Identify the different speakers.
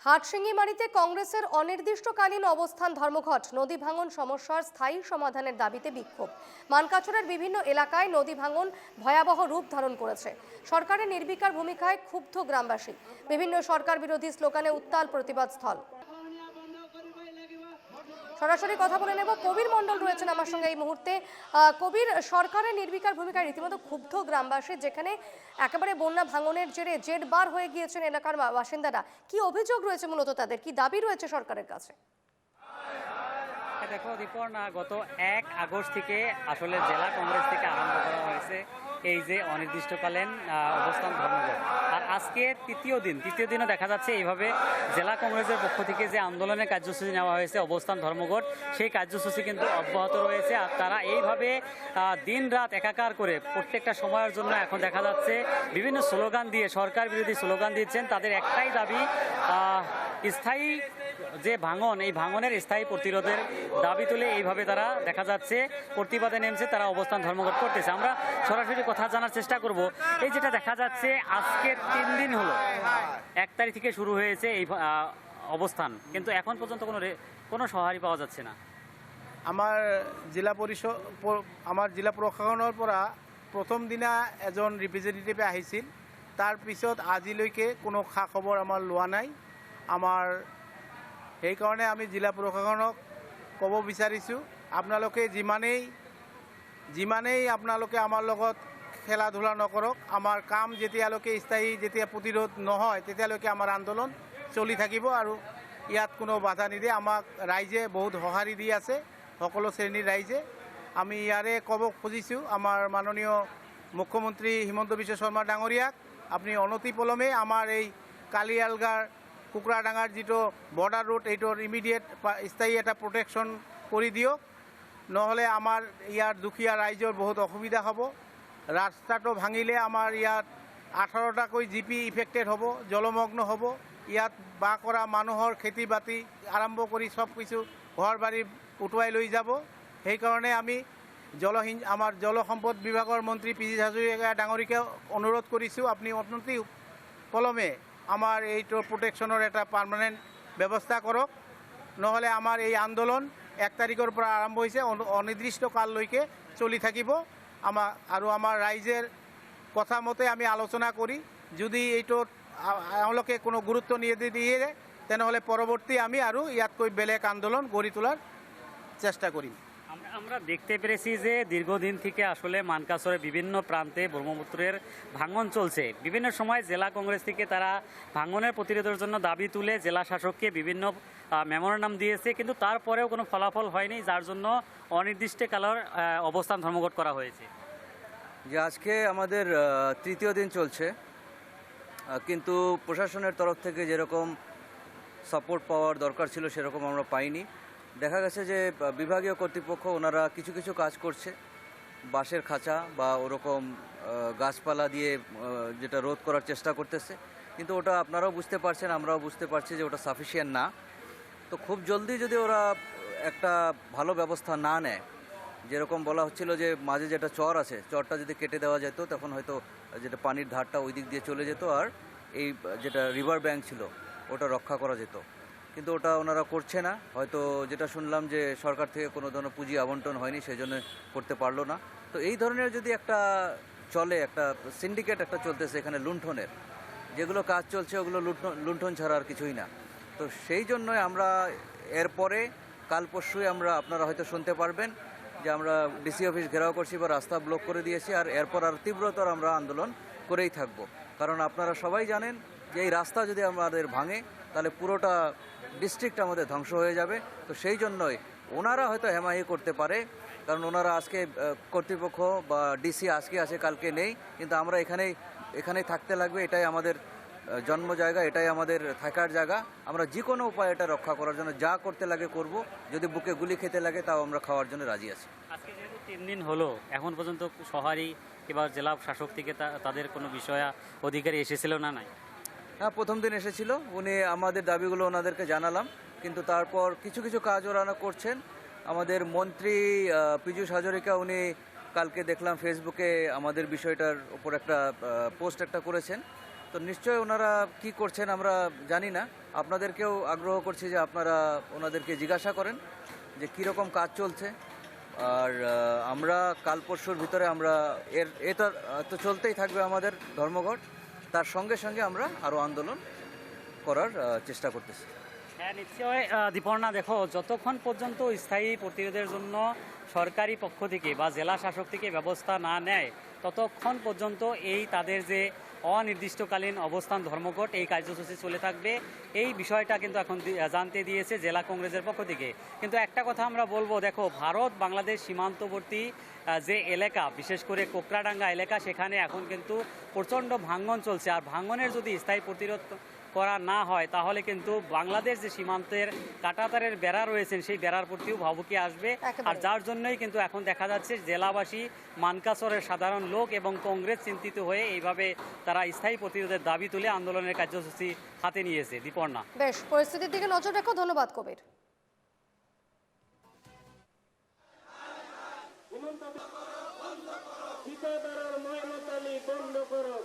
Speaker 1: হাটশিঙ্গিমারিতে কংগ্রেসের অনির্দিষ্টকালীন অবস্থান ধর্মঘট, নদী ভাঙন সমস্যার স্থায়ী সমাধানের দাবিতে বিক্ষোভ। মানকাছড়ের বিভিন্ন এলাকায় নদী ভাঙন ভয়াবহ রূপ ধারণ করেছে। সরকারের নির্বিকার ভূমিকায় ক্ষুব্ধ গ্রামবাসী। বিভিন্ন সরকার বিরোধী স্লোগানে উত্তাল প্রতিবাদ স্থল। সরাসরি কথা বলে নেব, কবির মণ্ডল রয়েছেন আমার সঙ্গে এই মুহূর্তে। কবির, সরকারের নির্বিকার ভূমিকায় রীতিমতো ক্ষুব্ধ গ্রামবাসী, যেখানে একেবারে বন্যা ভাঙনের জেরে জেরবার হয়ে গিয়েছেন এলাকার বাসিন্দারা। কি অভিযোগ রয়েছে, মূলত তাদের কি দাবি রয়েছে সরকারের কাছে?
Speaker 2: দেখো দীপর্ণা, গত 1 আগস্ট থেকে আসলে জেলা কংগ্রেস থেকে আরম্ভ করা হয়েছে এই যে অনির্দিষ্টকালীন অবস্থান ধর্মঘট। আর আজকে তৃতীয় দিনও দেখা যাচ্ছে এইভাবে জেলা কংগ্রেসের পক্ষ থেকে যে আন্দোলনের কার্যসূচি নেওয়া হয়েছে অবস্থান ধর্মঘট, সেই কার্যসূচি কিন্তু অব্যাহত রয়েছে। আর তারা এইভাবে দিন রাত একাকার করে প্রত্যেকটা সময়ের জন্য এখন দেখা যাচ্ছে বিভিন্ন স্লোগান দিয়ে সরকার বিরোধী স্লোগান দিচ্ছেন। তাদের একটাই দাবি, স্থায়ী যে ভাঙন, এই ভাঙনের স্থায়ী প্রতিরোধের দাবি তুলে এইভাবে তারা দেখা যাচ্ছে প্রতিবাদে নেমেছে, তারা অবস্থান ধর্মঘট করতেছে। আমরা সরাসরি কথা জানার চেষ্টা করব। এই যেটা দেখা যাচ্ছে আজকে 3 দিন হলো, 1 তারিখ থেকে শুরু হয়েছে এই অবস্থান, কিন্তু এখন পর্যন্ত কোনো সঁহারি পাওয়া যাচ্ছে না।
Speaker 3: আমার জিলা প্ৰশাসনৰ পৰা প্ৰথম দিনা এজন ৰিপ্ৰেজেণ্টেটিভে আহিছিল। তাৰ পিছত আজিলৈকে কোনো খা খবৰ আমাৰ লোৱা নাই। সেইকাৰণে আমি জিলা প্ৰশাসনক ক'ব বিচাৰিছোঁ, আপোনালোকে যিমানেই আপোনালোকে আমাৰ লগত খেলা ধূলা নকৰক, আমাৰ কাম যেতিয়া প্ৰতিৰোধ নহয় তেতিয়ালৈকে আমাৰ আন্দোলন চলি থাকিব আৰু ইয়াত কোনো বাধা নিদিয়ে। আমাক ৰাইজে বহুত সঁহাৰি দি আছে, সকলো শ্ৰেণীৰ ৰাইজে। আমি ইয়াৰে ক'ব খুজিছোঁ আমাৰ মাননীয় মুখ্যমন্ত্ৰী হিমন্ত বিশ্ব শৰ্মা ডাঙৰীয়াক, আপুনি অনতিপলমে আমাৰ এই কালিয়ালগাৰ কুকুৰাডাঙাৰ যিটো বৰ্ডাৰ ৰোড, এইটোৰ ইমিডিয়েট স্থায়ী এটা প্ৰটেকশ্যন কৰি দিয়ক, নহ'লে আমাৰ ইয়াৰ দুখীয়া ৰাইজৰ বহুত অসুবিধা হ'ব। ৰাস্তাটো ভাঙিলে আমাৰ ইয়াত 18টাকৈ জিপি ইফেক্টেড হ'ব, জলমগ্ন হ'ব। ইয়াত বাস কৰা মানুহৰ খেতি বাতি আৰম্ভ কৰি চব কিছু ঘৰ বাৰী উটুৱাই লৈ যাব। সেইকাৰণে আমি আমাৰ জলসম্পদ বিভাগৰ মন্ত্ৰী পীযুষ হাজৰিকা ডাঙৰীকে অনুৰোধ কৰিছোঁ, আপুনি অতি পলমে আমাৰ এইটোৰ প্ৰটেকশ্যনৰ এটা পাৰ্মানেণ্ট ব্যৱস্থা কৰক, নহ'লে আমাৰ এই আন্দোলন 1 তাৰিখৰ পৰা আৰম্ভ হৈছে, অনিৰ্দিষ্ট কাললৈকে চলি থাকিব। আমাৰ ৰাইজৰ কথা মতে আমি আলোচনা কৰি যদি এইটোত এওঁলোকে কোনো গুৰুত্ব নিদিয়ে, তেনেহ'লে পৰৱৰ্তী আমি আৰু ইয়াতকৈ বেলেগ আন্দোলন গঢ়ি তোলার চেষ্টা করিম।
Speaker 2: আমরা দেখতে পেরেছি যে দীর্ঘদিন থেকে আসলে মানকাছড়ের বিভিন্ন প্রান্তে ব্রহ্মপুত্রের ভাঙন চলছে। বিভিন্ন সময় জেলা কংগ্রেস থেকে তারা ভাঙনের প্রতিরোধের জন্য দাবি তুলে জেলা শাসককে বিভিন্ন মেমোরান্ডাম দিয়েছে, কিন্তু তারপরেও কোনো ফলাফল হয়নি, যার জন্য অনির্দিষ্টকালের অবস্থান ধর্মঘট করা হয়েছে।
Speaker 4: যে আজকে আমাদের তৃতীয় দিন চলছে, কিন্তু প্রশাসনের তরফ থেকে যেরকম সাপোর্ট পাওয়ার দরকার ছিল সেরকম আমরা পাইনি। দেখা গেছে যে বিভাগীয় কর্তৃপক্ষ ওনারা কিছু কিছু কাজ করছে, বাঁশের খাঁচা বা ওরকম গাছপালা দিয়ে যেটা রোধ করার চেষ্টা করতেছে, কিন্তু ওটা আপনারাও বুঝতে পারছেন, আমরাও বুঝতে পারছি যে ওটা সাফিসিয়েন্ট না। তো খুব জলদি যদি ওরা একটা ভালো ব্যবস্থা না নেয়, যেরকম বলা হচ্ছিল যে মাঝে যেটা চর আছে, চরটা যদি কেটে দেওয়া যেত তখন হয়তো যেটা পানির ধারটা ওই দিক দিয়ে চলে যেত আর এই যেটা রিভার ব্যাঙ্ক ছিল ওটা রক্ষা করা যেত, কিন্তু ওটা ওনারা করছে না। হয়তো যেটা শুনলাম যে সরকার থেকে কোনো ধরনের পুঁজি আবন্টন হয়নি, সেই জন্য করতে পারলো না। তো এই ধরনের যদি একটা চলে, একটা সিন্ডিকেট একটা চলতেছে এখানে লুণ্ঠনের, যেগুলো কাজ চলছে ওগুলো লুণ্ঠন ছাড়া আর কিছুই না। তো সেই জন্যই আমরা এরপরে কাল পরশুই আপনারা হয়তো শুনতে পারবেন যে আমরা ডিসি অফিস ঘেরাও করছি বা রাস্তা ব্লক করে দিয়েছি, আর এরপর আর তীব্রতর আমরা আন্দোলন করেই থাকব। কারণ আপনারা সবাই জানেন যে এই রাস্তা যদি আমাদের ভাঙে তাহলে পুরোটা ডিস্ট্রিক্ট আমাদের ধ্বংস হয়ে যাবে। তো সেই জন্যই ওনারা হয়তো হেমাহি করতে পারে, কারণ ওনারা আজকে কর্তৃপক্ষ বা ডিসি আজকে আছে কালকে নেই, কিন্তু আমরা এখানেই থাকতে লাগবে। এটাই আমাদের জন্ম জায়গা, এটাই আমাদের থাকার জায়গা। আমরা যে কোনো উপায় এটা রক্ষা করার জন্য যা করতে লাগে করব, যদি বুকে গুলি খেতে লাগে তাও আমরা খাওয়ার জন্য রাজি আছি।
Speaker 2: আজকে যেহেতু 3 দিন হলো, এখন পর্যন্ত সহারি কিংবা জেলা শাসক থেকে তাদের কোনো বিষয় অধিকারী এসেছিল না? নাই,
Speaker 4: হ্যাঁ, প্রথম দিন এসেছিল, উনি আমাদের দাবিগুলো ওনাদেরকে জানালাম, কিন্তু তারপর কিছু কিছু কাজ ওরা করছেন। আমাদের মন্ত্রী পীযুষ হাজরিকা উনি কালকে দেখলাম ফেসবুকে আমাদের বিষয়টার উপর একটা পোস্ট একটা করেছেন। তো নিশ্চয়ই ওনারা কি করছেন আমরা জানি না। আপনাদেরকেও আগ্রহ করছি যে আপনারা ওনাদেরকে জিজ্ঞাসা করেন যে কীরকম কাজ চলছে। আর আমরা কাল পরশুর ভিতরে আমরা এটা তো চলতেই থাকবে আমাদের ধর্মঘট, তার সঙ্গে সঙ্গে আমরা আরও আন্দোলন করার চেষ্টা করতেছি।
Speaker 2: হ্যাঁ, নিশ্চয় দীপর্ণা, দেখো যতক্ষণ পর্যন্ত স্থায়ী প্রতিরোধের জন্য সরকারি পক্ষ থেকে বা জেলা শাসক থেকে ব্যবস্থা না নেয় ততক্ষণ পর্যন্ত এই তাদের যে অনির্দিষ্টকালীন অবস্থান ধর্মঘট এই কার্যসূচি চলে থাকবে। এই বিষয়টা কিন্তু এখন জানতে দিয়েছে জেলা কংগ্রেসের পক্ষ থেকে। কিন্তু একটা কথা আমরা বলবো, দেখো ভারত বাংলাদেশ সীমান্তবর্তী যে এলাকা, বিশেষ করে কোকড়াডাঙ্গা এলাকা, সেখানে এখন কিন্তু প্রচণ্ড ভাঙন চলছে। আর ভাঙনের যদি স্থায়ী প্রতিরোধ করা না হয় তাহলে কিন্তু বাংলাদেশ যে সীমান্তের কাঁটাতারের বেড়া রয়েছেন সেই বেড়ার প্রতিও ভাবুকি আসবে। আর যার জন্যই কিন্তু এখন দেখা যাচ্ছে জেলাবাসী, মানকাচরের সাধারণ লোক এবং কংগ্রেস চিন্তিত হয়ে এইভাবে তারা স্থায়ী প্রতিরোধের দাবি তুলে আন্দোলনের কার্যসূচি হাতে নিয়েছে। দীপর্ণা,
Speaker 1: বেশ, পরিস্থিতির দিকে নজর রাখো। ধন্যবাদ কবির।
Speaker 5: ঠিকাদারের ময়নাতলি বন্ধ করো।